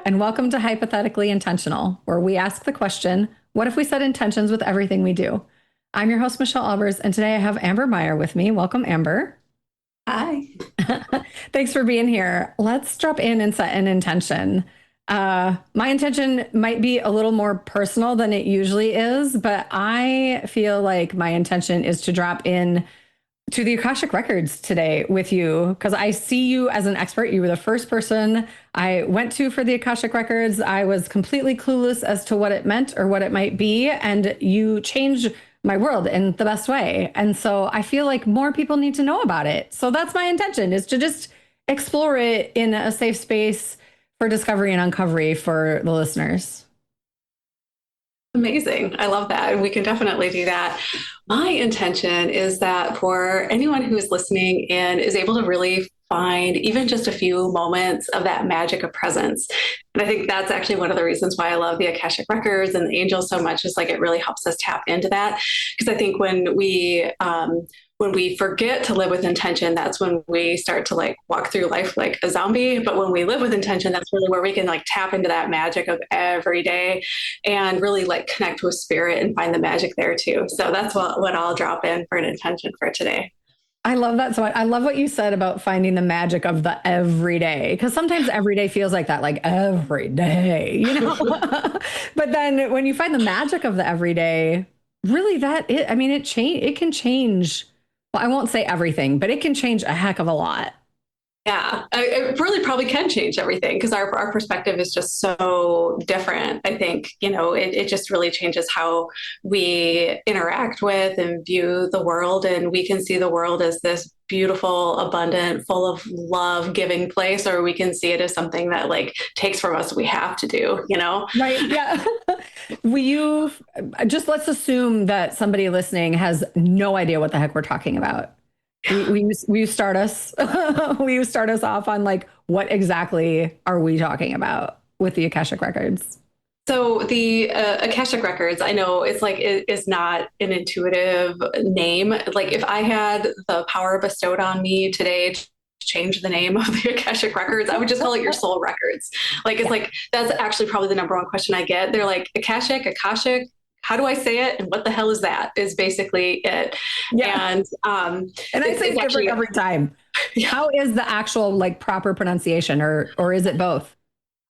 and welcome to Hypothetically Intentional, where we ask the question, what if we set intentions with everything we do? I'm your host, Michelle Albers, and today I have Amber Maier with me. Welcome, Amber. Hi. Thanks for being here. Let's drop in and set an intention. My intention might be a little more personal than it usually is, but I feel like my intention is to drop in to the Akashic Records today with you because I see you as an expert. You were the first person I went to for the Akashic Records. I was completely clueless as to what it meant or what it might be, and you changed my world in the best way. And so I feel like more people need to know about it. So that's my intention, is to just explore it in a safe space for discovery and uncovery for the listeners. Amazing. I love that. And we can definitely do that. My intention is that for anyone who is listening and is able to really find even just a few moments of that magic of presence. And I think that's actually one of the reasons why I love the Akashic Records and the angels so much, is like it really helps us tap into that. Because I think when we forget to live with intention, that's when we start to like walk through life like a zombie. But when we live with intention, that's really where we can like tap into that magic of every day and really like connect with spirit and find the magic there too. So that's what I'll drop in for an intention for today. I love that so much. I love what you said about finding the magic of the everyday, because sometimes every day feels like that, like every day, you know? But then when you find the magic of the everyday, really it can change. Well, I won't say everything, but it can change a heck of a lot. Yeah, it really probably can change everything because our perspective is just so different. I think, it just really changes how we interact with and view the world. And we can see the world as this beautiful, abundant, full of love giving place, or we can see it as something that like takes from us, we have to do, Right. Yeah. Let's assume that somebody listening has no idea what the heck we're talking about. We start us we start us off on like, what exactly are we talking about with the Akashic Records? So the Akashic Records, I know it's like it is not an intuitive name. Like if I had the power bestowed on me today to change the name of the Akashic Records, I would just call it your soul records. Like it's like that's actually probably the number one question I get. They're like, Akashic, how do I say it? And what the hell is that? Is basically it. Yeah. And I say it different every time. Yeah. How is the actual like proper pronunciation, or is it both?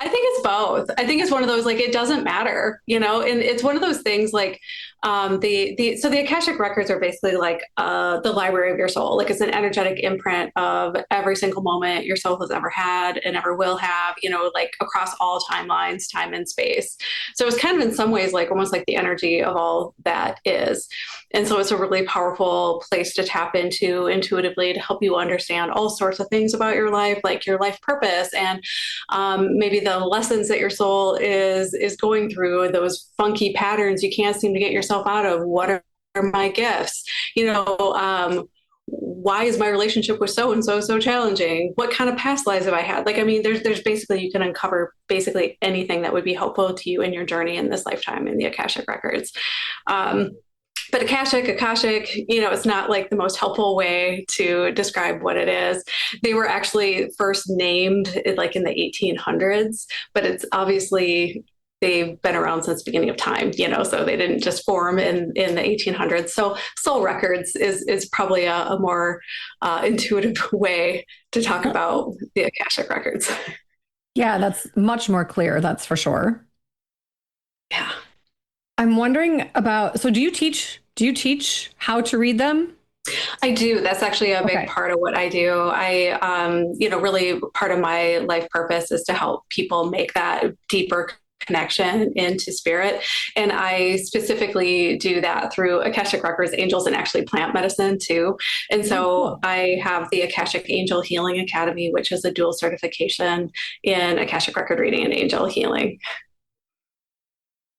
I think it's both. I think it's one of those, like, it doesn't matter, and it's one of those things like so the Akashic Records are basically like the library of your soul. Like it's an energetic imprint of every single moment your soul has ever had and ever will have, like across all timelines, time and space. So it's kind of in some ways like almost like the energy of all that is. And so it's a really powerful place to tap into intuitively to help you understand all sorts of things about your life, like your life purpose and maybe the lessons that your soul is going through, and those funky patterns you can't seem to get yourself out of. What are my gifts? Why is my relationship with so and so challenging? What kind of past lives have I had? Like, I mean, there's basically, you can uncover basically anything that would be helpful to you in your journey in this lifetime in the Akashic Records. But Akashic, it's not like the most helpful way to describe what it is. They were actually first named like in the 1800s, but it's obviously they've been around since the beginning of time, so they didn't just form in the 1800s. So soul records is probably a more intuitive way to talk about the Akashic Records. Yeah, that's much more clear. That's for sure. Yeah. I'm wondering about, so do you teach how to read them? I do. That's actually a big part of what I do. I, really part of my life purpose is to help people make that deeper connection into spirit. And I specifically do that through Akashic Records, angels, and actually plant medicine too. And so I have the Akashic Angel Healing Academy, which is a dual certification in Akashic Record reading and angel healing.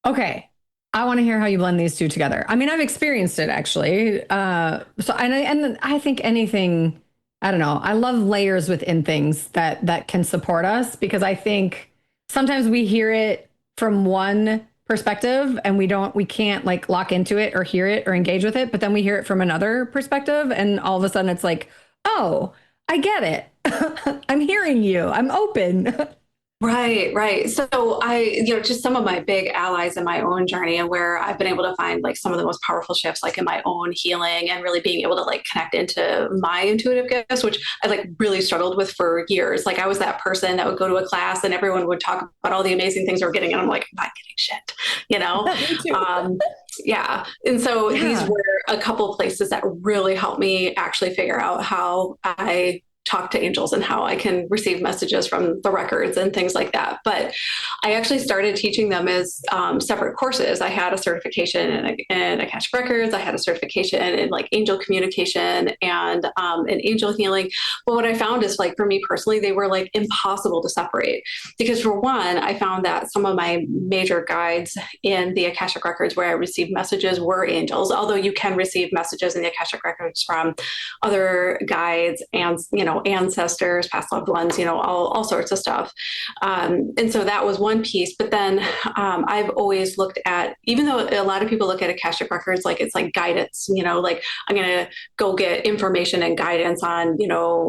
Okay. I want to hear how you blend these two together. I mean, I've experienced it actually. And I think anything, I don't know. I love layers within things that can support us, because I think sometimes we hear it from one perspective and we can't like lock into it or hear it or engage with it. But then we hear it from another perspective and all of a sudden it's like, oh, I get it. I'm hearing you. I'm open. Right, right. So just some of my big allies in my own journey and where I've been able to find like some of the most powerful shifts, like in my own healing and really being able to like connect into my intuitive gifts, which I like really struggled with for years. Like I was that person that would go to a class and everyone would talk about all the amazing things they're getting. And I'm like, I'm not getting shit, you know? Me too. Yeah. And so these Yeah. were a couple of places that really helped me actually figure out how I talk to angels and how I can receive messages from the records and things like that. But I actually started teaching them as separate courses. I had a certification in Akashic Records. I had a certification in like angel communication and in angel healing. But what I found is like for me personally, they were like impossible to separate because for one, I found that some of my major guides in the Akashic Records where I received messages were angels, although you can receive messages in the Akashic Records from other guides and, ancestors, past loved ones, all sorts of stuff. And so that was one piece. But then I've always looked at, even though a lot of people look at Akashic Records like it's like guidance, like I'm going to go get information and guidance on,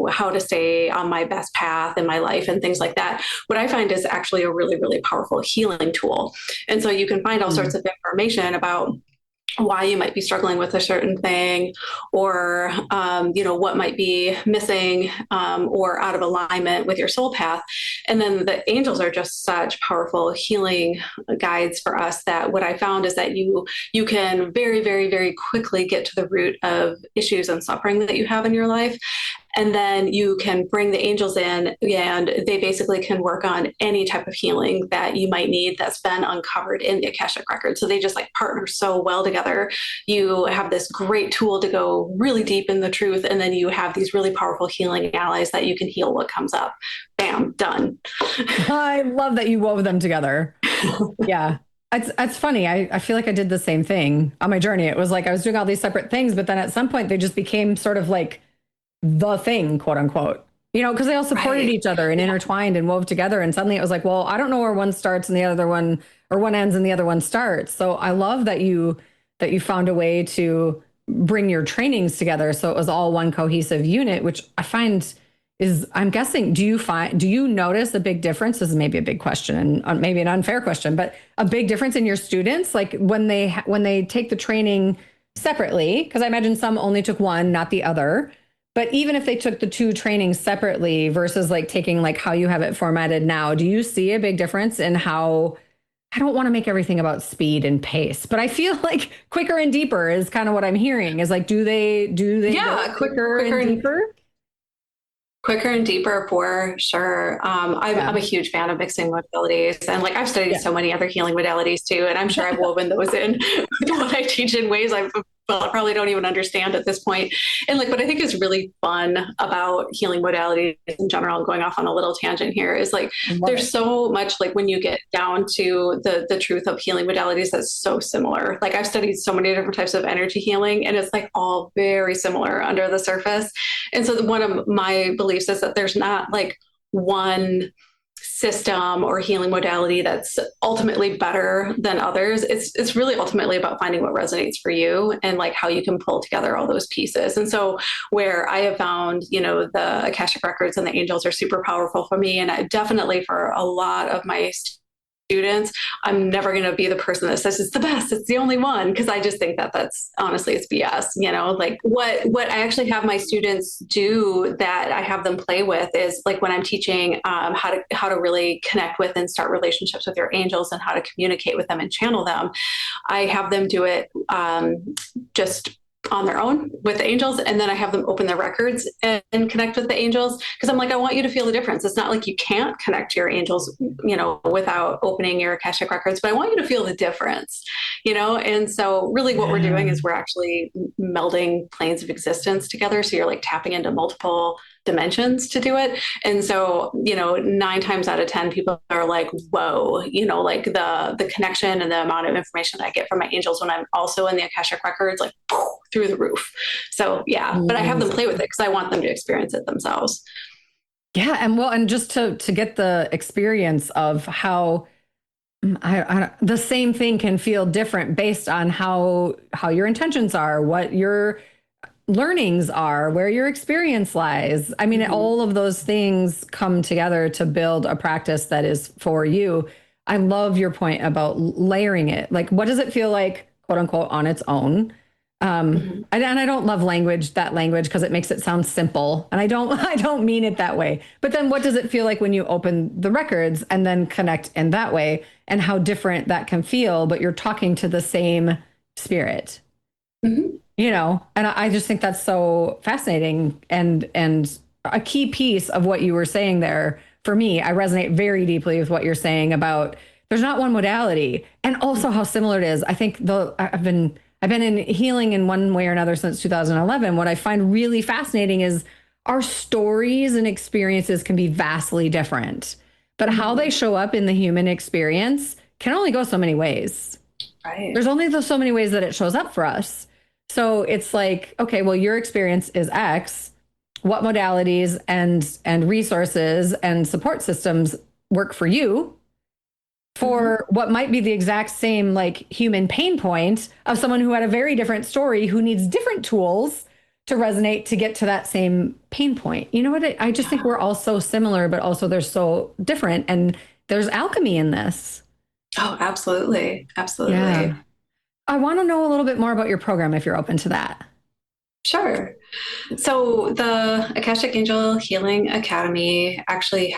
how to stay on my best path in my life and things like that. What I find is actually a really, really powerful healing tool. And so you can find all sorts of information about why you might be struggling with a certain thing or what might be missing or out of alignment with your soul path. And then the angels are just such powerful healing guides for us that what I found is that you can very, very, very quickly get to the root of issues and suffering that you have in your life. And then you can bring the angels in and they basically can work on any type of healing that you might need that's been uncovered in the Akashic Record. So they just like partner so well together. You have this great tool to go really deep in the truth. And then you have these really powerful healing allies that you can heal what comes up. Bam, done. I love that you wove them together. Yeah. It's funny. I feel like I did the same thing on my journey. It was like I was doing all these separate things, but then at some point they just became sort of like the thing, quote unquote, because they all supported each other and intertwined and wove together. And suddenly it was like, well, I don't know where one starts and the other one, or one ends and the other one starts. So I love that you found a way to bring your trainings together. So it was all one cohesive unit, which I find is, I'm guessing, do you notice a big difference? This is maybe a big question and maybe an unfair question, but a big difference in your students, like when they take the training separately, because I imagine some only took one, not the other. But even if they took the two trainings separately versus like taking like how you have it formatted now, do you see a big difference in how, I don't want to make everything about speed and pace, but I feel like quicker and deeper is kind of what I'm hearing is like, do they go quicker and deeper? Quicker and deeper for sure. I'm a huge fan of mixing modalities and like I've studied so many other healing modalities too. And I'm sure I've woven those in to what I teach in ways I probably don't even understand at this point. And like, what I think is really fun about healing modalities in general, and going off on a little tangent here is like, there's so much like when you get down to the truth of healing modalities, that's so similar. Like I've studied so many different types of energy healing and it's like all very similar under the surface. And so one of my beliefs is that there's not like one system or healing modality that's ultimately better than others. It's really ultimately about finding what resonates for you and like how you can pull together all those pieces. And so where I have found, the Akashic Records and the angels are super powerful for me. And I definitely for a lot of my students, I'm never going to be the person that says it's the best, it's the only one, because I just think that that's honestly it's BS. Like what I actually have my students do that I have them play with is like when I'm teaching how to really connect with and start relationships with your angels and how to communicate with them and channel them. I have them do it just on their own with the angels. And then I have them open their records and connect with the angels. Cause I'm like, I want you to feel the difference. It's not like you can't connect to your angels, without opening your Akashic records, but I want you to feel the difference, And so really what we're doing is we're actually melding planes of existence together. So you're like tapping into multiple dimensions to do it. And so, 9 times out of 10 people are like, whoa, like the connection and the amount of information that I get from my angels when I'm also in the Akashic records, like through the roof. So yeah, but I have them play with it because I want them to experience it themselves. Yeah. And just to get the experience of how the same thing can feel different based on how your intentions are, what your learnings are, where your experience lies. I mean, all of those things come together to build a practice that is for you. I love your point about layering it. Like, what does it feel like, quote unquote, on its own? And I don't love that language, because it makes it sound simple. And I don't mean it that way. But then what does it feel like when you open the records and then connect in that way, and how different that can feel, but you're talking to the same spirit, and I just think that's so fascinating, and a key piece of what you were saying there. For me, I resonate very deeply with what you're saying about there's not one modality, and also how similar it is. I think I've been in healing in one way or another since 2011. What I find really fascinating is our stories and experiences can be vastly different, but how they show up in the human experience can only go so many ways. Right. There's only so many ways that it shows up for us. So it's like, okay, well, your experience is X. What modalities and resources and support systems work for you for what might be the exact same like human pain point of someone who had a very different story, who needs different tools to resonate to get to that same pain point. You know what? I just think we're all so similar, but also they're so different. And there's alchemy in this. Oh, absolutely. Absolutely. Yeah. I want to know a little bit more about your program, if you're open to that. Sure. So the Akashic Angel Healing Academy actually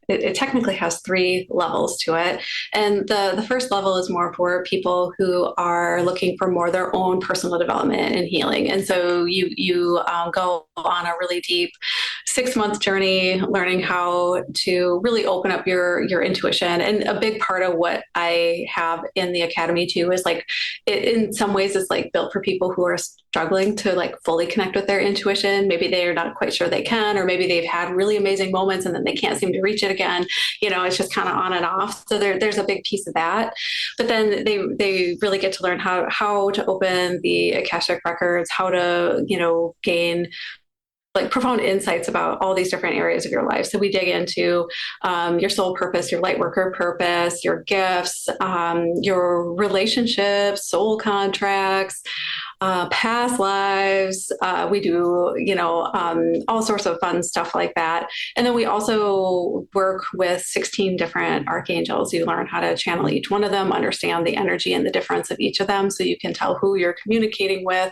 it technically has 3 levels to it. And the first level is more for people who are looking for more their own personal development and healing. And so you go on a really deep 6-month journey learning how to really open up your intuition. And a big part of what I have in the academy too is like, in some ways it's like built for people who are struggling to like fully connect with their intuition. Maybe they are not quite sure they can, or maybe they've had really amazing moments and then they can't seem to reach it again. It's just kind of on and off. So there's a big piece of that. But then they really get to learn how to open the Akashic records, how to, gain like profound insights about all these different areas of your life. So we dig into your soul purpose, your light worker purpose, your gifts, your relationships, soul contracts, past lives. We do, all sorts of fun stuff like that. And then we also work with 16 different archangels. You learn how to channel each one of them, understand the energy and the difference of each of them, so you can tell who you're communicating with.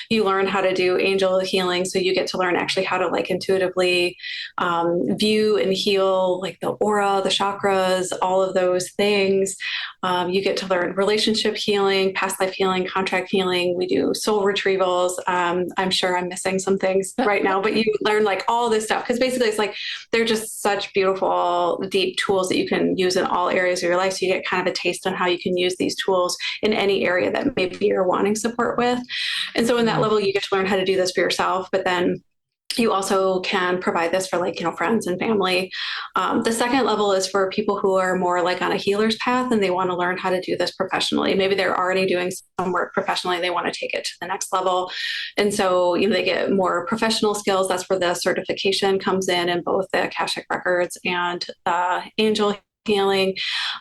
You learn how to do angel healing, so you get to learn actually how to like intuitively view and heal like the aura, the chakras, all of those things. You get to learn relationship healing, past life healing, contract healing. We do soul retrievals. I'm sure I'm missing some things right now, but you learn like all this stuff, because basically it's like they're just such beautiful, deep tools that you can use in all areas of your life. So you get kind of a taste on how you can use these tools in any area that maybe you're wanting support with. And so in that level, you get to learn how to do this for yourself, but then you also can provide this for like, friends and family. The second level is for people who are more like on a healer's path and they want to learn how to do this professionally. Maybe they're already doing some work professionally. They want to take it to the next level. And so, they get more professional skills. That's where the certification comes in both the Akashic Records and Angel healing.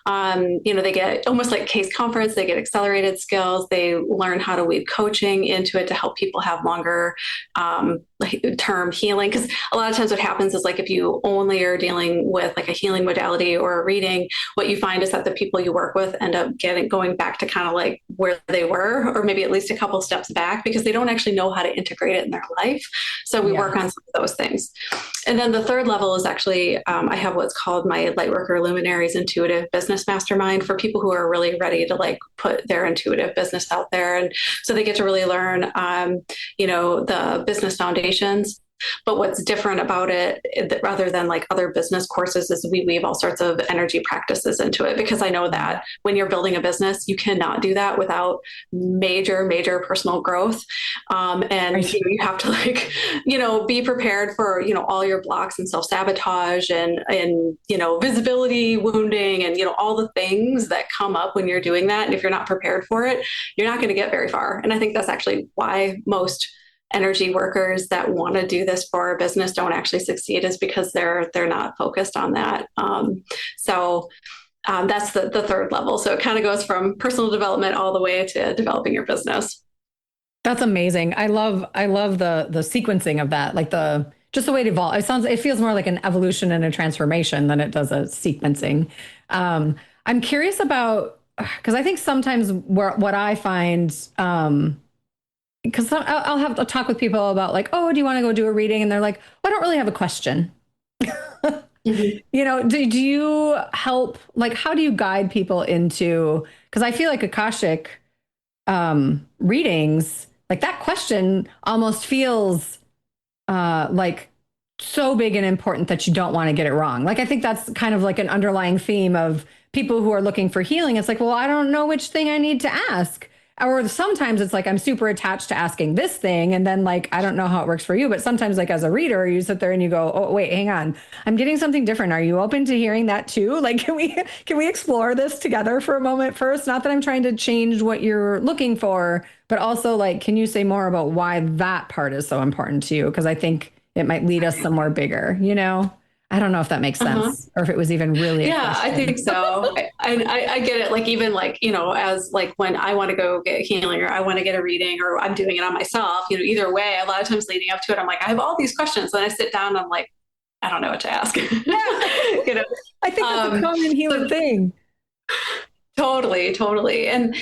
They get almost like case conference, they get accelerated skills. They learn how to weave coaching into it to help people have longer term healing. Because a lot of times what happens is like if you only are dealing with like a healing modality or a reading, what you find is that the people you work with end up going back to kind of like where they were, or maybe at least a couple steps back, because they don't actually know how to integrate it in their life. So we work on some of those things. And then the third level is actually, I have what's called my Lightworker Luminaries Intuitive Business Mastermind, for people who are really ready to like put their intuitive business out there. And so they get to really learn, the business foundations. But what's different about it, rather than like other business courses, is we weave all sorts of energy practices into it, because I know that when you're building a business, you cannot do that without major, major personal growth. And you have to like, be prepared for, all your blocks and self-sabotage and visibility wounding and, all the things that come up when you're doing that. And if you're not prepared for it, you're not going to get very far. And I think that's actually why most energy workers that want to do this for a business don't actually succeed, is because they're not focused on that. So that's the third level. So it kind of goes from personal development all the way to developing your business. That's amazing. I love the sequencing of that. Like just the way it evolves. It feels more like an evolution and a transformation than it does a sequencing. I'm curious about, because I think sometimes what I find, because I'll have to talk with people about like, oh, do you want to go do a reading? And they're like, well, I don't really have a question. Mhm. Do you help, like, how do you guide people into, because I feel like Akashic readings, like that question almost feels like so big and important that you don't want to get it wrong. Like I think that's kind of like an underlying theme of people who are looking for healing. It's like, well, I don't know which thing I need to ask. Or sometimes it's like I'm super attached to asking this thing, and then like I don't know how it works for you. But sometimes, like as a reader, you sit there and you go, "Oh, wait, hang on, I'm getting something different. Are you open to hearing that too? Like, can we explore this together for a moment first? Not that I'm trying to change what you're looking for, but also like, can you say more about why that part is so important to you? Because I think it might lead us somewhere bigger. I don't know if that makes Uh-huh. sense or if it was even really a Yeah, I think question. so. I get it. Like even like, as like when I want to go get healing or I want to get a reading or I'm doing it on myself, either way, a lot of times leading up to it, I'm like, I have all these questions. Then I sit down and I'm like, I don't know what to ask. Yeah, you know, I think that's a um, common human so thing. totally. And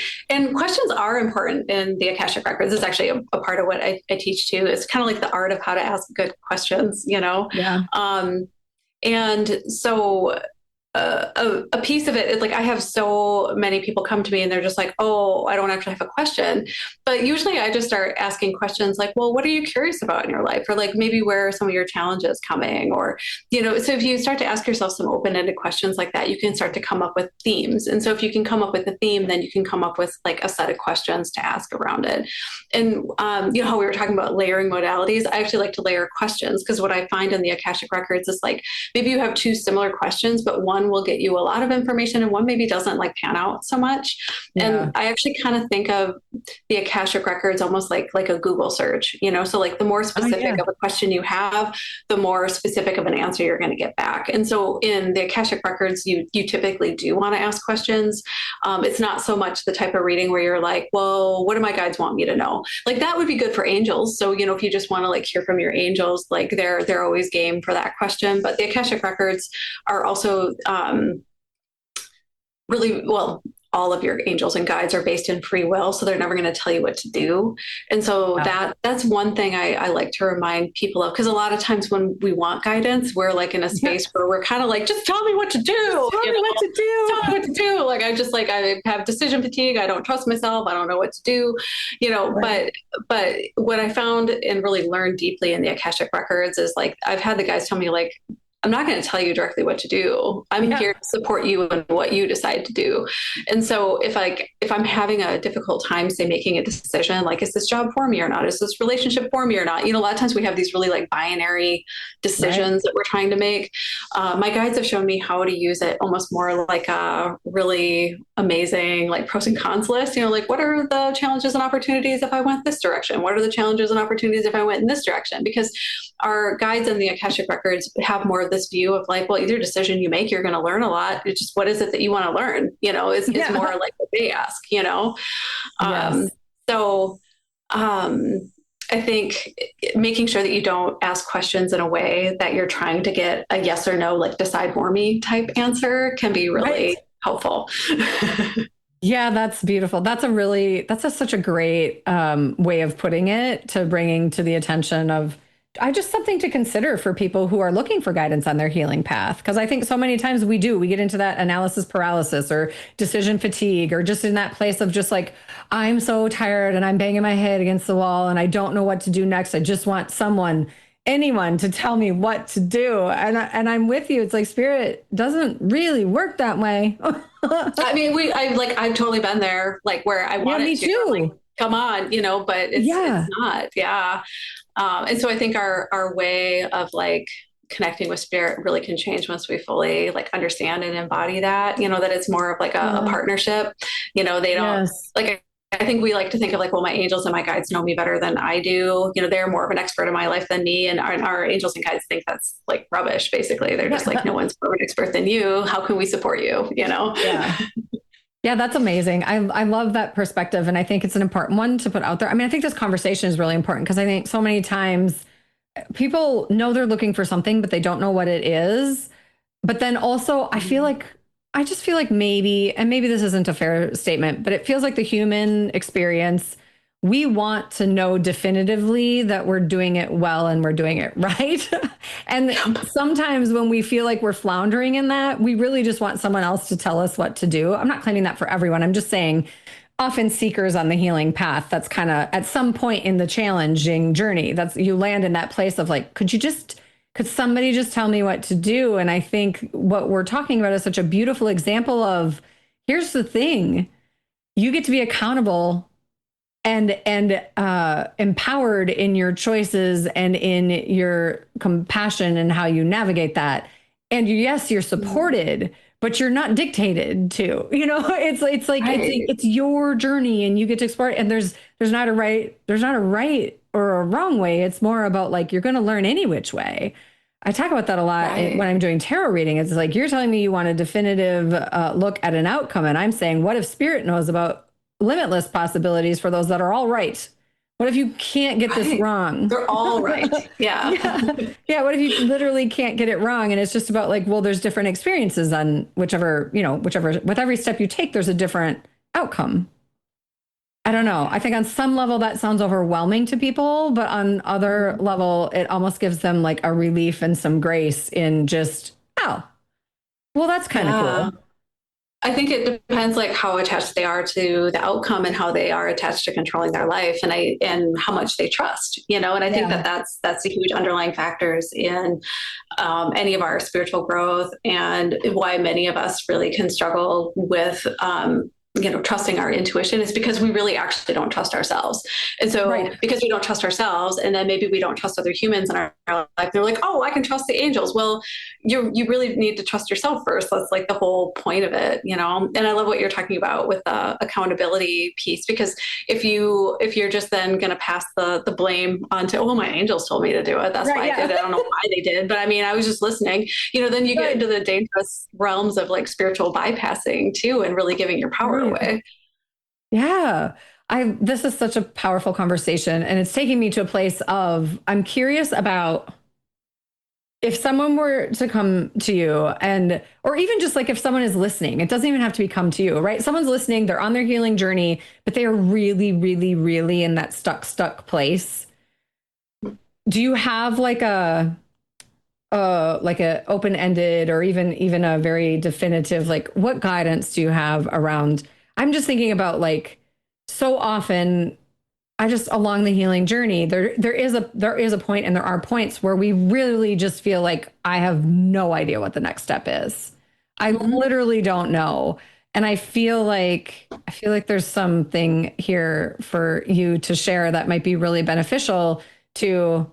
questions are important in the Akashic Records. It's actually a part of what I teach too. It's kind of like the art of how to ask good questions. Yeah. Um, and so a piece of it is like I have so many people come to me and they're just like, oh, I don't actually have a question. But usually I just start asking questions like, well, what are you curious about in your life? Or like maybe where are some of your challenges coming? Or so if you start to ask yourself some open-ended questions like that, you can start to come up with themes. And so if you can come up with a theme, then you can come up with like a set of questions to ask around it. And how we were talking about layering modalities, I actually like to layer questions because what I find in the Akashic Records is like maybe you have two similar questions, but one will get you a lot of information and one maybe doesn't like pan out so much. And Yeah. I actually kind of think of the Akashic Records almost like a Google search. So like the more Oh, specific yeah. of a question you have, the more specific of an answer you're going to get back. And so in the Akashic Records, you typically do want to ask questions. It's not so much the type of reading where you're like, well, what do my guides want me to know? Like that would be good for angels. So, if you just want to like hear from your angels, like they're always game for that question. But the Akashic Records are also really well, all of your angels and guides are based in free will, so they're never going to tell you what to do. And so Yeah. that's one thing I like to remind people of, because a lot of times when we want guidance, we're like in a Yeah. space where we're kind of like, just tell me what to do. Tell me what to Tell me do. what to do. Like I have decision fatigue. I don't trust myself. I don't know what to do. Right. But what I found and really learned deeply in the Akashic Records is like I've had the guys tell me like, I'm not going to tell you directly what to do. I'm Yeah. here to support you in what you decide to do. And so if I'm having a difficult time, say making a decision, like is this job for me or not? Is this relationship for me or not? A lot of times we have these really like binary Right. decisions that we're trying to make. My guides have shown me how to use it almost more like a really amazing like pros and cons list. Like what are the challenges and opportunities if I went this direction? What are the challenges and opportunities if I went in this direction? Because our guides in the Akashic Records have more of this view of like, well, either decision you make, you're going to learn a lot. It's just what is it that you want to learn? Is more Yeah. like what they ask. Um, Yes. so I think making sure that you don't ask questions in a way that you're trying to get a yes or no, like decide for me type answer can be Right. really helpful. Yeah, that's beautiful. Such a great way of putting it, to bringing to the attention of I just something to consider for people who are looking for guidance on their healing path. Because I think so many times we get into that analysis paralysis or decision fatigue, or just in that place of just like, I'm so tired and I'm banging my head against the wall and I don't know what to do next. I just want anyone to tell me what to do. And I'm with you. It's like spirit doesn't really work that way. I mean, I've totally been there, like where I Yeah, want it me to. I'm like, too. come on, but it's Yeah. not. Yeah. And so I think our way of like connecting with spirit really can change once we fully like understand and embody that it's more of like a Yeah. partnership. They don't Yes. like, I think we like to think of like, well, my angels and my guides know me better than I do. They're more of an expert in my life than me. And our angels and guides think that's like rubbish, basically. They're just like, Yeah. no one's more of an expert than you. How can we support you? Yeah. Yeah, that's amazing. I love that perspective. And I think it's an important one to put out there. I mean, I think this conversation is really important because I think so many times people know they're looking for something, but they don't know what it is. But then also, I just feel like maybe, and maybe this isn't a fair statement, but it feels like the human experience, we want to know definitively that we're doing it well and we're doing it right. And sometimes when we feel like we're floundering in that, we really just want someone else to tell us what to do. I'm not claiming that for everyone. I'm just saying, often seekers on the healing path, that's kind of at some point in the challenging journey, that's you land in that place of like, could somebody just tell me what to do? And I think what we're talking about is such a beautiful example of, here's the thing, you get to be accountable and empowered in your choices and in your compassion and how you navigate that. And yes, you're supported, but you're not dictated to. You know, it's like it's your journey, and you get to explore it. And there's not a right or a wrong way. It's more about like you're going to learn any which way. I talk about that a lot when I'm doing tarot reading. It's like you're telling me you want a definitive look at an outcome, and I'm saying, what if spirit knows about limitless possibilities for those that are all right? What if you can't get this wrong? They're all right. Yeah. Yeah. What if you literally can't get it wrong? And it's just about like, well, there's different experiences on with every step you take, there's a different outcome. I don't know. I think on some level that sounds overwhelming to people, but on other level, it almost gives them like a relief and some grace in just, oh, well, that's kind of cool. I think it depends like how attached they are to the outcome and how they are attached to controlling their life and how much they trust, and I think that's the huge underlying factors in any of our spiritual growth, and why many of us really can struggle with trusting our intuition is because we really actually don't trust ourselves. And so because we don't trust ourselves, and then maybe we don't trust other humans in our life, they're like, oh, I can trust the angels. Well, you really need to trust yourself first. That's like the whole point of it, And I love what you're talking about with the accountability piece, because if you're just then going to pass the blame onto, oh, my angels told me to do it, that's why I did it. I don't know why they did, but I mean, I was just listening, then you get into the dangerous realms of like spiritual bypassing too, and really giving your power away. Yeah. This is such a powerful conversation, and it's taking me to a place of, I'm curious about if someone were to come to you or even just like if someone is listening, it doesn't even have to be come to you, right? Someone's listening, they're on their healing journey, but they are really, really, really in that stuck place. Do you have like a open-ended or even a very definitive, like what guidance do you have around? I'm just thinking about like so often along the healing journey, there is a point, and there are points where we really just feel like I have no idea what the next step is. I literally don't know. And I feel like there's something here for you to share that might be really beneficial to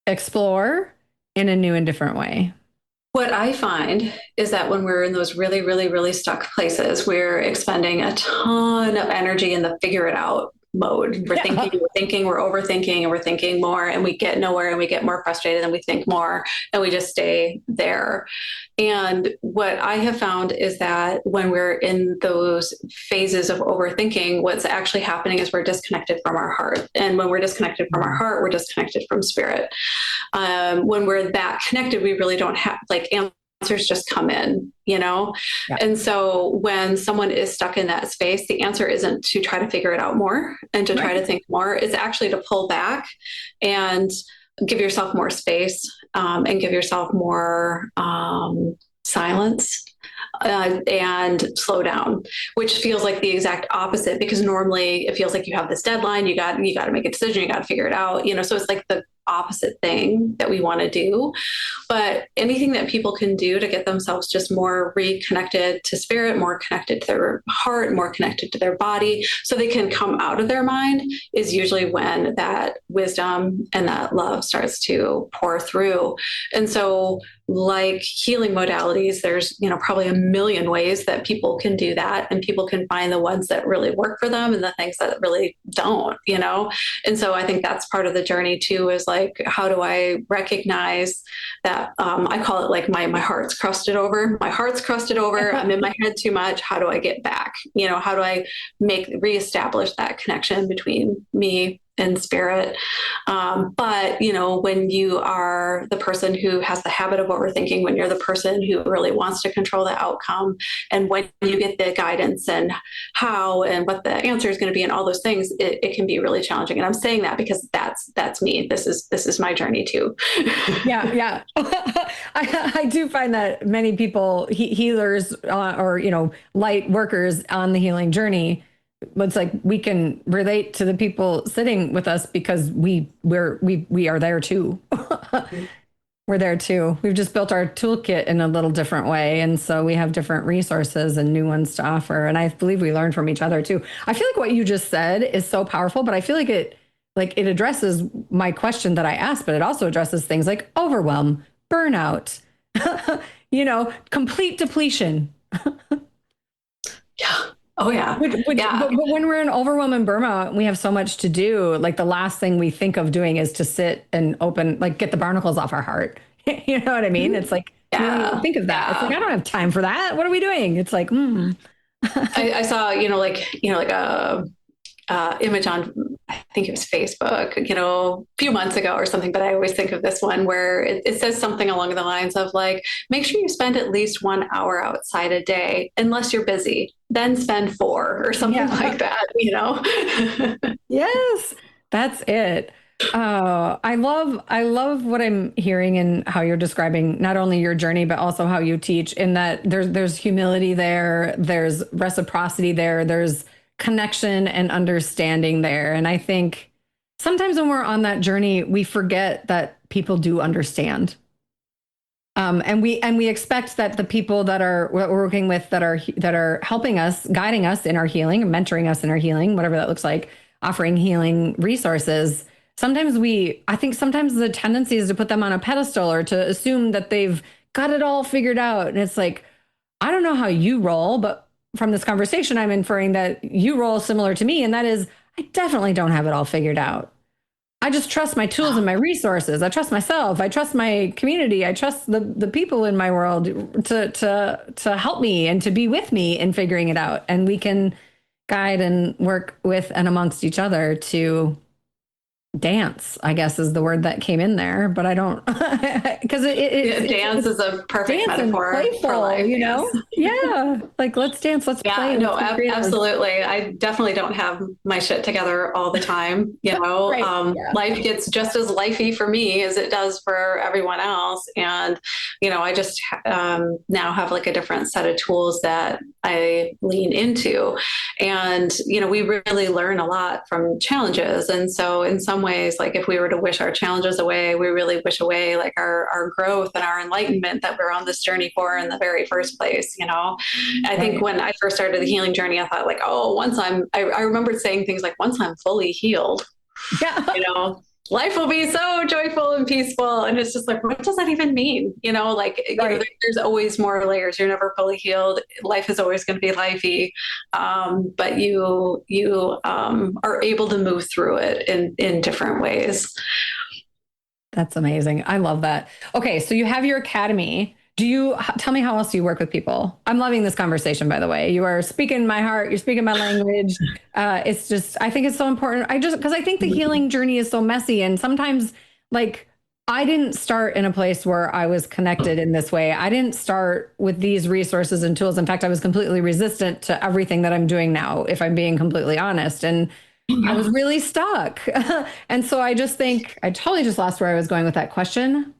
explore in a new and different way. What I find is that when we're in those really, really, really stuck places, we're expending a ton of energy in the figure it out mode. We're thinking, we're overthinking, and we're thinking more, and we get nowhere, and we get more frustrated, and we think more, and we just stay there. And what I have found is that when we're in those phases of overthinking, what's actually happening is we're disconnected from our heart. And when we're disconnected from our heart, we're disconnected from spirit. When we're that connected, we really don't have like answers just come in, And so when someone is stuck in that space, the answer isn't to try to figure it out more and to try to think more. It's actually to pull back and give yourself more space, and give yourself more silence. And slow down, which feels like the exact opposite, because normally it feels like you have this deadline, you got to make a decision, you got to figure it out, so it's like the opposite thing that we want to do. But anything that people can do to get themselves just more reconnected to spirit, more connected to their heart, more connected to their body, so they can come out of their mind, is usually when that wisdom and that love starts to pour through. And so like healing modalities, there's, probably a million ways that people can do that, and people can find the ones that really work for them and the things that really don't. And so I think that's part of the journey too, is like, how do I recognize that, I call it like my heart's crusted over. My heart's crusted over. I'm in my head too much. How do I get back? How do I reestablish that connection between me and spirit? But when you are the person who has the habit of overthinking, when you're the person who really wants to control the outcome, and when you get the guidance and how and what the answer is going to be and all those things, it can be really challenging. And I'm saying that because that's me. This is my journey too. Yeah. I do find that many people, healers, or light workers on the healing journey, it's like we can relate to the people sitting with us because we are there too. We're there too. We've just built our toolkit in a little different way, and so we have different resources and new ones to offer. And I believe we learn from each other too. I feel like what you just said is so powerful, but I feel like it addresses my question that I asked, but it also addresses things like overwhelm, burnout, complete depletion. Yeah. Oh yeah. Yeah. But when we're in overwhelm and burnout, we have so much to do. Like the last thing we think of doing is to sit and open, like get the barnacles off our heart. You know what I mean? It's like, we don't even think of that. It's like, I don't have time for that. What are we doing? It's like, I saw, like a image on, I think it was Facebook, a few months ago or something, but I always think of this one where it says something along the lines of like, make sure you spend at least 1 hour outside a day, unless you're busy, then spend 4 or something like that. Yes, that's it. I love what I'm hearing and how you're describing not only your journey, but also how you teach, in that there's humility there, there's reciprocity there, there's connection and understanding there. And I think sometimes when we're on that journey, we forget that people do understand. And we expect that the people that we're working with, that are helping us, guiding us in our healing, mentoring us in our healing, whatever that looks like, offering healing resources. I think sometimes the tendency is to put them on a pedestal or to assume that they've got it all figured out. And it's like, I don't know how you roll, but from this conversation, I'm inferring that you roll similar to me. And that is, I definitely don't have it all figured out. I just trust my tools and my resources. I trust myself. I trust my community. I trust the people in my world to help me and to be with me in figuring it out. And we can guide and work with and amongst each other to dance, I guess, is the word that came in there, but I don't, because dance is a perfect metaphor for life, Yeah, like let's dance, let's play. No, absolutely. I definitely don't have my shit together all the time. Life gets just as lifey for me as it does for everyone else, and I just now have like a different set of tools that I lean into, and we really learn a lot from challenges, and so in some ways, like if we were to wish our challenges away, we really wish away like our growth and our enlightenment that we're on this journey for in the very first place. I think when I first started the healing journey, I thought like, oh, I remembered saying things like, once I'm fully healed, life will be so joyful and peaceful. And it's just like, what does that even mean? There's always more layers. You're never fully healed. Life is always going to be lifey. But you are able to move through it in different ways. That's amazing. I love that. Okay. So you have your academy. Tell me how else do you work with people? I'm loving this conversation, by the way. You are speaking my heart. You're speaking my language. It's just, I think it's so important. Because I think the healing journey is so messy. And sometimes like, I didn't start in a place where I was connected in this way. I didn't start with these resources and tools. In fact, I was completely resistant to everything that I'm doing now, if I'm being completely honest. And I was really stuck. And so I just think I totally just lost where I was going with that question.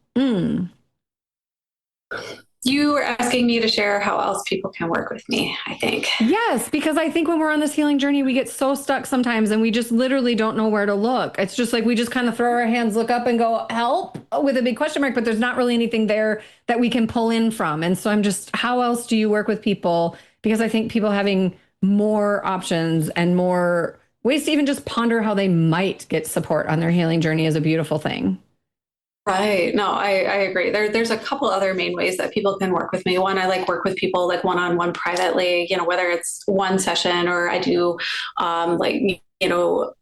You were asking me to share how else people can work with me, I think. Yes, because I think when we're on this healing journey, we get so stuck sometimes and we just literally don't know where to look. It's just like we just kind of throw our hands, look up and go, help, with a big question mark, but there's not really anything there that we can pull in from. And so how else do you work with people? Because I think people having more options and more ways to even just ponder how they might get support on their healing journey is a beautiful thing. Right. No, I agree. There's a couple other main ways that people can work with me. One, I like work with people like one-on-one privately, whether it's one session or I do like,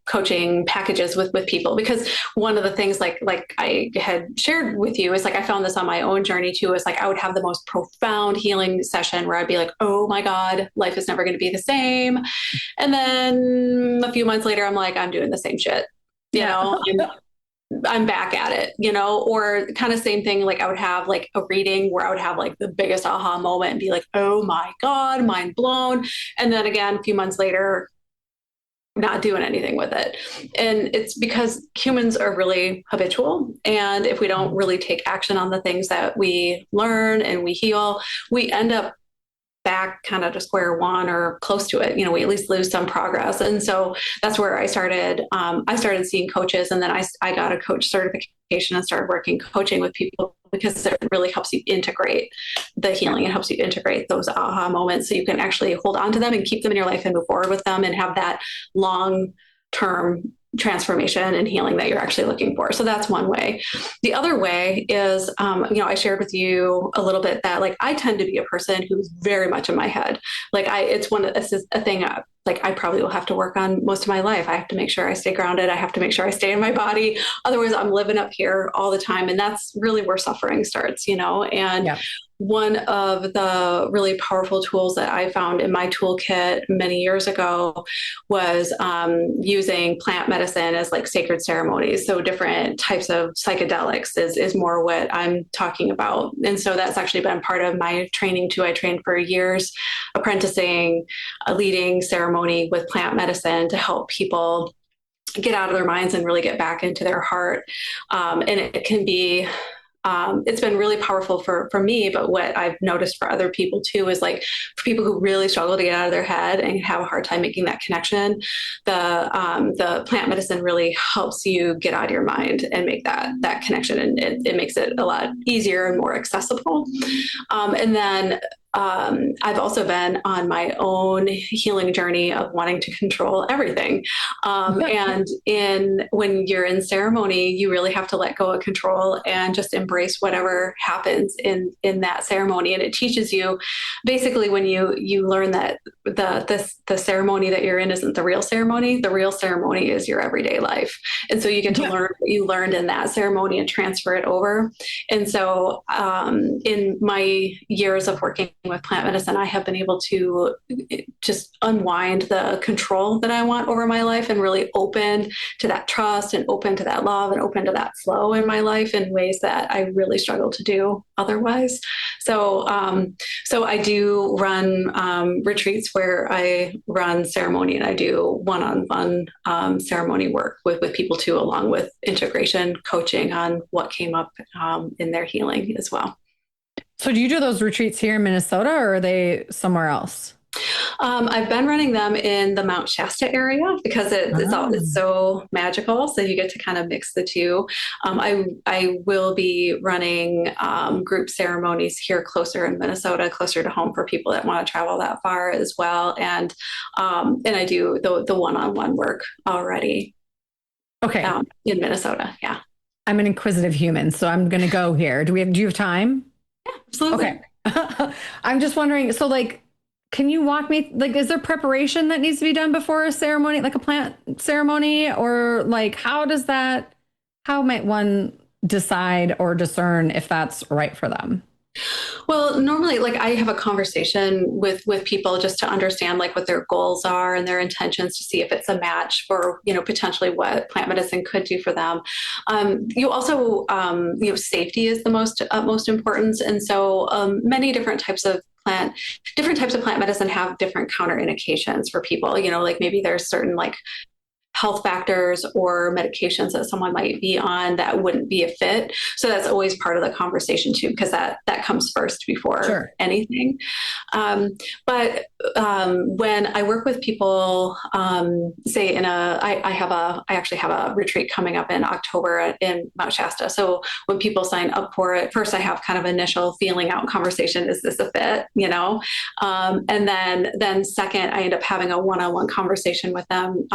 coaching packages with people. Because one of the things like I had shared with you is like I found this on my own journey too, is like I would have the most profound healing session where I'd be like, oh my God, life is never going to be the same. And then a few months later, I'm like, I'm doing the same shit. You Yeah. know, I'm back at it, or kind of same thing. Like I would have like a reading where I would have like the biggest aha moment and be like, oh my God, mind blown. And then again, a few months later, not doing anything with it. And it's because humans are really habitual. And if we don't really take action on the things that we learn and we heal, we end up back kind of to square one or close to it. We at least lose some progress. And so that's where I started. I started seeing coaches, and then I got a coach certification and started working coaching with people, because it really helps you integrate the healing. It helps you integrate those aha moments so you can actually hold on to them and keep them in your life and move forward with them and have that long term transformation and healing that you're actually looking for. So that's one way. The other way is, I shared with you a little bit that like I tend to be a person who's very much in my head. Like it's a thing like I probably will have to work on most of my life. I have to make sure I stay grounded. I have to make sure I stay in my body. Otherwise, I'm living up here all the time. And that's really where suffering starts, and yeah. One of the really powerful tools that I found in my toolkit many years ago was using plant medicine as like sacred ceremonies. So different types of psychedelics is more what I'm talking about. And so that's actually been part of my training too. I trained for years apprenticing a leading ceremony with plant medicine to help people get out of their minds and really get back into their heart. And it can be it's been really powerful for me, but what I've noticed for other people too is like for people who really struggle to get out of their head and have a hard time making that connection, the plant medicine really helps you get out of your mind and make that connection, and it makes it a lot easier and more accessible. And then I've also been on my own healing journey of wanting to control everything. And when you're in ceremony, you really have to let go of control and just embrace whatever happens in that ceremony. And it teaches you basically when you learn that the ceremony that you're in isn't the real ceremony. The real ceremony is your everyday life. And so you get to learn what you learned in that ceremony and transfer it over. And so in my years of working with plant medicine, I have been able to just unwind the control that I want over my life and really open to that trust and open to that love and open to that flow in my life in ways that I really struggle to do otherwise. So I do run retreats where I run ceremony, and I do one-on-one ceremony work with people too, along with integration coaching on what came up in their healing as well. So do you do those retreats here in Minnesota, or are they somewhere else? I've been running them in the Mount Shasta area because it's so magical. So you get to kind of mix the two. I will be running group ceremonies here closer in Minnesota, closer to home for people that want to travel that far as well. And I do the one-on-one work already. Okay. In Minnesota. Yeah. I'm an inquisitive human, so I'm going to go here. Do you have time? Yeah, absolutely. Okay. I'm just wondering, so like, can you walk me, like, is there preparation that needs to be done before a ceremony, like a plant ceremony, or like, how might one decide or discern if that's right for them? Well, normally, like I have a conversation with people just to understand like what their goals are and their intentions to see if it's a match for, potentially what plant medicine could do for them. You also, safety is the most important. And so many different types of plant medicine have different counterindications for people, like maybe there's certain like health factors or medications that someone might be on that wouldn't be a fit. So that's always part of the conversation too, because that comes first before anything. But when I work with people, say I actually have a retreat coming up in October in Mount Shasta. So when people sign up for it, first I have kind of initial feeling out conversation. Is this a fit? And then second, I end up having a one-on-one conversation with them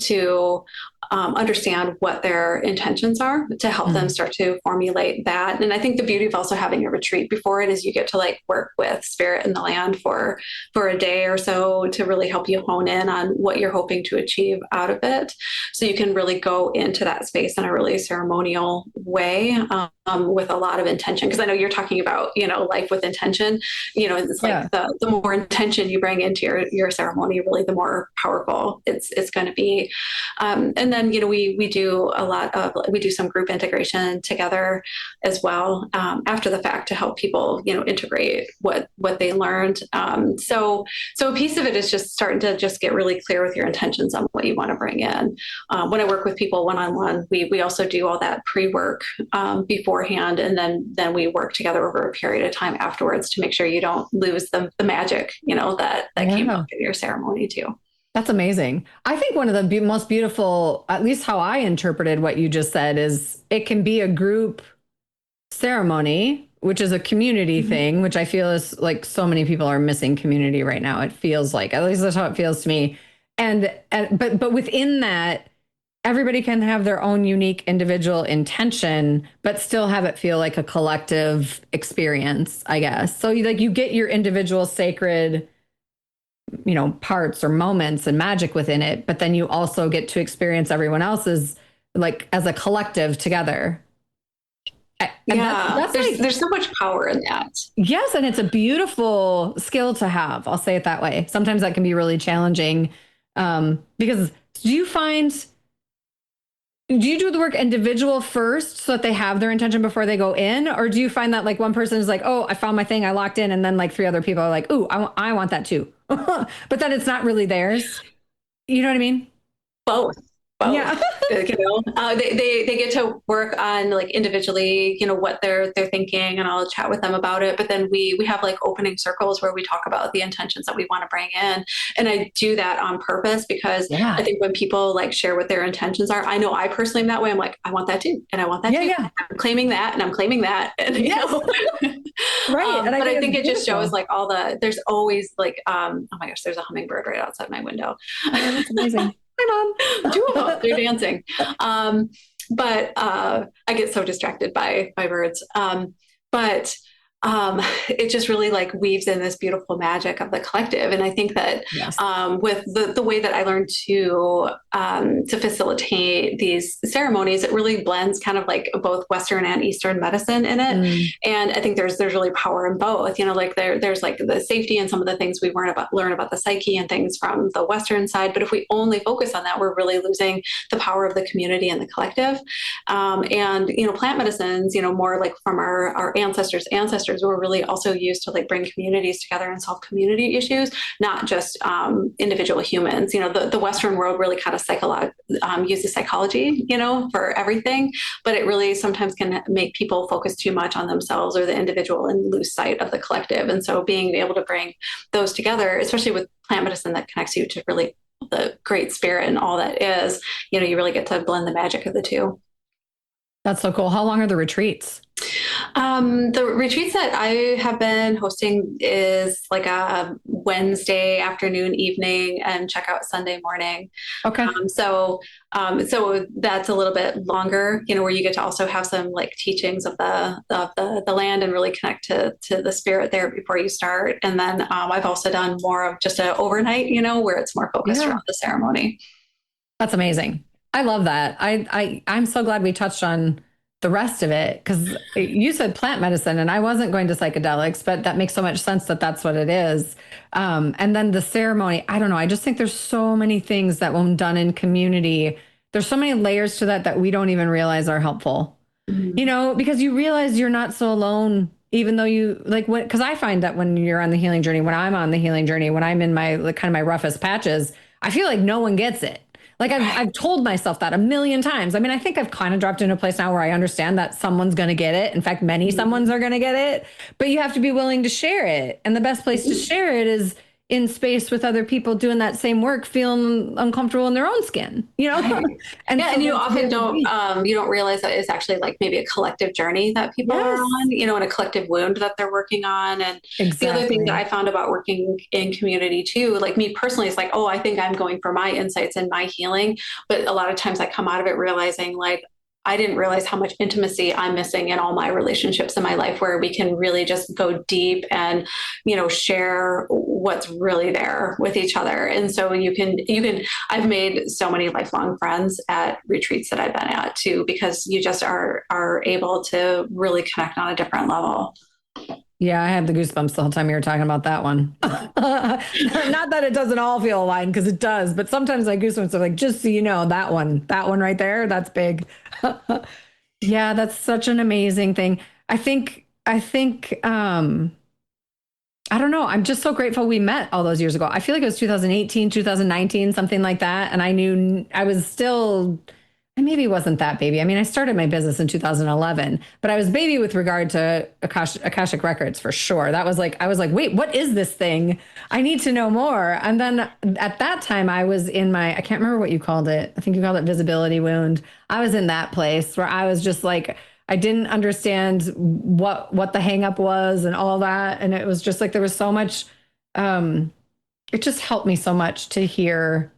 to understand what their intentions are to help them start to formulate that. And I think the beauty of also having a retreat before it is you get to like work with spirit in the land for a day or so to really help you hone in on what you're hoping to achieve out of it. So you can really go into that space in a really ceremonial way, with a lot of intention. Because I know you're talking about, life with intention. It's like the more intention you bring into your ceremony, really the more powerful it's going to be. And then, we do some group integration together as well, after the fact, to help people, integrate what they learned. So a piece of it is just starting to just get really clear with your intentions on what you want to bring in. When I work with people one-on-one, we also do all that pre-work beforehand, and then we work together over a period of time afterwards to make sure you don't lose the magic, that came up in your ceremony too. That's amazing. I think one of the most beautiful, at least how I interpreted what you just said, is it can be a group ceremony, which is a community thing, which I feel is like so many people are missing community right now. It feels like, at least that's how it feels to me. But within that, everybody can have their own unique individual intention, but still have it feel like a collective experience, I guess. So you get your individual sacred, parts or moments and magic within it, but then you also get to experience everyone else's like as a collective together. And there's so much power in that. Yes. And it's a beautiful skill to have. I'll say it that way. Sometimes that can be really challenging. Because do you do the work individual first so that they have their intention before they go in? Or do you find that like one person is like, oh, I found my thing, I locked in. And then like three other people are like, ooh, I want that too. But then it's not really theirs. You know what I mean? Both. Yeah. They get to work on like individually, what they're thinking, and I'll chat with them about it. But then we have like opening circles where we talk about the intentions that we want to bring in. And I do that on purpose because I think when people like share what their intentions are, I know I personally am that way. I'm like, I want that too. And I want that too. Yeah. I'm claiming that and I'm claiming that. And, Right. But I think it just shows like there's always like, oh my gosh, there's a hummingbird right outside my window. Oh, that's amazing. Hi, Mom. Two of them, they're dancing. But I get so distracted by birds. But it just really like weaves in this beautiful magic of the collective. And I think that with the way that I learned to facilitate these ceremonies, it really blends kind of like both Western and Eastern medicine in it. And I think there's really power in both, like there's like the safety and some of the things we learn about the psyche and things from the Western side. But if we only focus on that, we're really losing the power of the community and the collective. And plant medicines, more like from our ancestors were really also used to like bring communities together and solve community issues, not just individual humans. The Western world really kind of uses psychology, for everything, but it really sometimes can make people focus too much on themselves or the individual and lose sight of the collective. And so being able to bring those together, especially with plant medicine that connects you to really the great spirit and all that is, you really get to blend the magic of the two. That's so cool. How long are the retreats? The retreats that I have been hosting is like a Wednesday afternoon, evening, and check out Sunday morning. Okay. So that's a little bit longer, where you get to also have some like teachings of the land and really connect to the spirit there before you start. And then I've also done more of just an overnight, where it's more focused around the ceremony. That's amazing. I love that. I'm so glad we touched on the rest of it, because you said plant medicine and I wasn't going to psychedelics, but that makes so much sense that that's what it is. And then the ceremony, I don't know. I just think there's so many things that when done in community, there's so many layers to that we don't even realize are helpful, because you realize you're not so alone, even though because I find that when you're on the healing journey, when I'm on the healing journey, when I'm in my kind of my roughest patches, I feel like no one gets it. Like I've told myself that a million times. I mean, I think I've kind of dropped into a place now where I understand that someone's going to get it. In fact, many someones are going to get it, but you have to be willing to share it. And the best place to share it is in space with other people doing that same work feeling uncomfortable in their own skin, Right. And Yeah, so and you there's often ways of don't being. you don't realize that it's actually like maybe a collective journey that people are Yes, on, and a collective wound that they're working on. And the other thing that exactly. I found about working in community too, like me personally, is like, oh, I think I'm going for my insights and my healing, but a lot of times I come out of it realizing like I didn't realize how much intimacy I'm missing in all my relationships in my life, where we can really just go deep and, share what's really there with each other. And so I've made so many lifelong friends at retreats that I've been at too, because you just are able to really connect on a different level. Yeah, I had the goosebumps the whole time you were talking about that one. Not that it doesn't all feel aligned, because it does, but sometimes my goosebumps are like, just so you know, that one right there, that's big. Yeah, that's such an amazing thing. I think, I don't know. I'm just so grateful we met all those years ago. I feel like it was 2018, 2019, something like that. And I knew I was still, I maybe wasn't that baby. I mean, I started my business in 2011, but I was baby with regard to Akashic Records for sure. That was like, I was like, wait, what is this thing? I need to know more. And then at that time, I was in I can't remember what you called it. I think you called it visibility wound. I was in that place where I was just like, I didn't understand what the hang up was and all that. And it was just like there was so much it just helped me so much to hear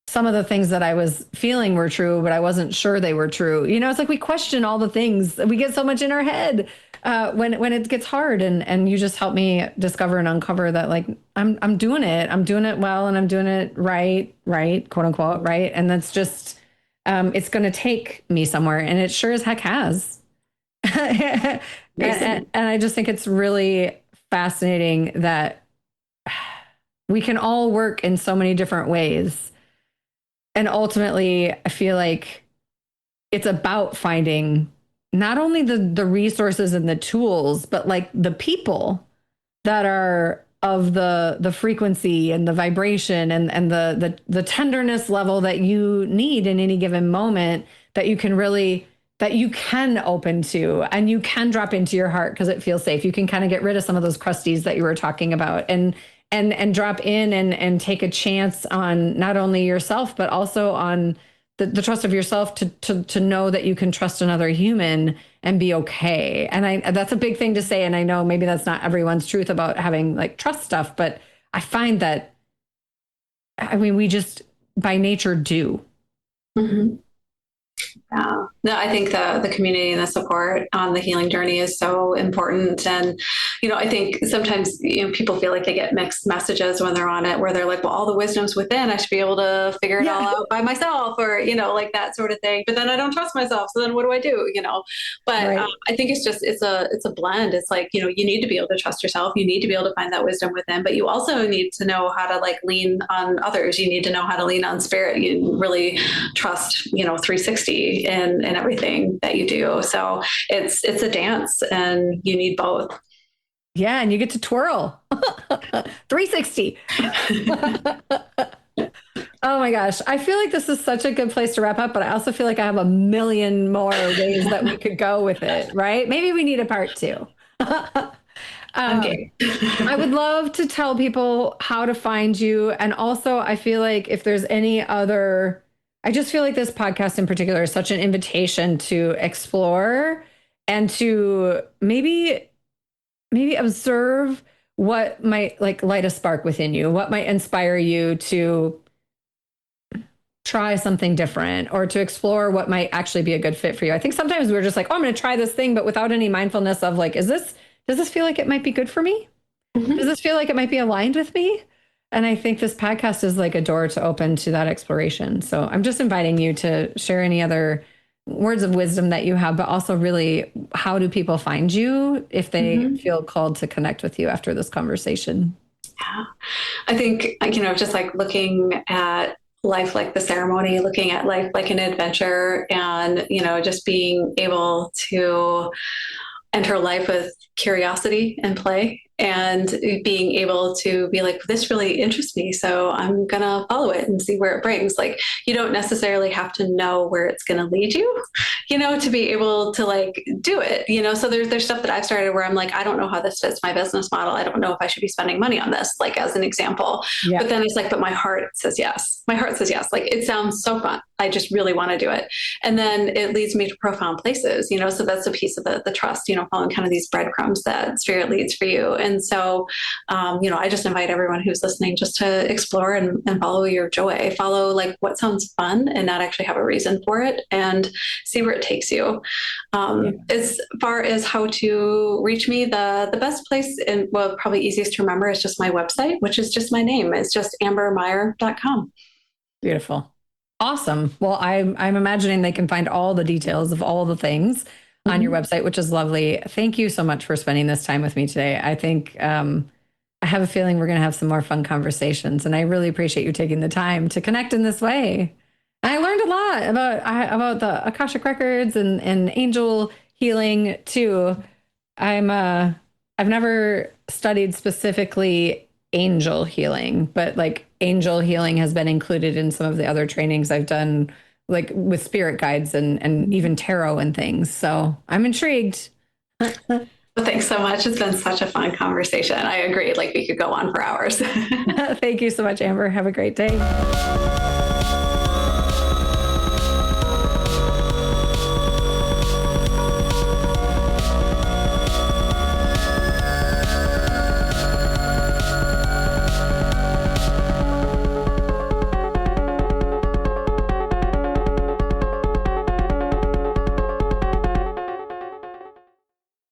some of the things that I was feeling were true, but I wasn't sure they were true. It's like we question all the things. We get so much in our head when it gets hard, and you just help me discover and uncover that like I'm doing it. I'm doing it well, and I'm doing it right, quote unquote, right. And that's just it's going to take me somewhere, and it sure as heck has. And I just think it's really fascinating that we can all work in so many different ways. And ultimately, I feel like it's about finding not only the resources and the tools, but like the people that are of the frequency and the vibration and the tenderness level that you need in any given moment, that you can really that you can open to and you can drop into your heart because it feels safe. You can kind of get rid of some of those crusties that you were talking about, and drop in and take a chance on not only yourself, but also on the trust of yourself to know that you can trust another human and be okay. And that's a big thing to say. And I know maybe that's not everyone's truth about having like trust stuff, but I find that, I mean, we just by nature do. Mm-hmm. Yeah. No, I think the community and the support on the healing journey is so important. And, I think sometimes, people feel like they get mixed messages when they're on it, where they're like, well, all the wisdom's within, I should be able to figure it all out by myself, or, like that sort of thing. But then I don't trust myself. So then what do I do? But Right. I think it's a blend. It's like, you need to be able to trust yourself. You need to be able to find that wisdom within, but you also need to know how to like lean on others. You need to know how to lean on spirit. You really trust, 360 and everything that you do. So it's a dance, and you need both. Yeah, and you get to twirl 360. Oh my gosh. I feel like this is such a good place to wrap up, but I also feel like I have a million more ways that we could go with it, right? Maybe we need a part two. Okay. I would love to tell people how to find you. And also, I feel like if there's any other, I just feel like this podcast in particular is such an invitation to explore and to maybe observe what might like light a spark within you, what might inspire you to try something different or to explore what might actually be a good fit for you. I think sometimes we're just like, oh, I'm going to try this thing, but without any mindfulness of like, does this feel like it might be good for me? Mm-hmm. Does this feel like it might be aligned with me? And I think this podcast is like a door to open to that exploration. So I'm just inviting you to share any other words of wisdom that you have, but also really, how do people find you if they Mm-hmm. feel called to connect with you after this conversation? Yeah. I think, just like looking at life like the ceremony, looking at life like an adventure, and, just being able to enter life with curiosity and play, and being able to be like, this really interests me, so I'm gonna follow it and see where it brings. Like, you don't necessarily have to know where it's gonna lead you, to be able to like do it, So there's stuff that I've started where I'm like, I don't know how this fits my business model. I don't know if I should be spending money on this, like as an example. Yeah. But then it's like, but my heart says yes. My heart says yes. Like, it sounds so fun. I just really want to do it. And then it leads me to profound places, so that's a piece of the trust, following kind of these breadcrumbs that spirit leads for you. And so, I just invite everyone who's listening just to explore and follow your joy, follow like what sounds fun and not actually have a reason for it, and see where it takes you. As far as how to reach me, the best place, and well, probably easiest to remember, is just my website, which is just my name. It's just ambermaier.com. Beautiful. Awesome. Well, I'm imagining they can find all the details of all the things on your website, which is lovely. Thank you so much for spending this time with me today. I think I have a feeling we're going to have some more fun conversations, and I really appreciate you taking the time to connect in this way. I learned a lot about the Akashic Records and angel healing too. I've never studied specifically angel healing, but like angel healing has been included in some of the other trainings I've done, like with spirit guides and even tarot and things. So I'm intrigued. Well, thanks so much. It's been such a fun conversation. I agree. Like, we could go on for hours. Thank you so much, Amber. Have a great day.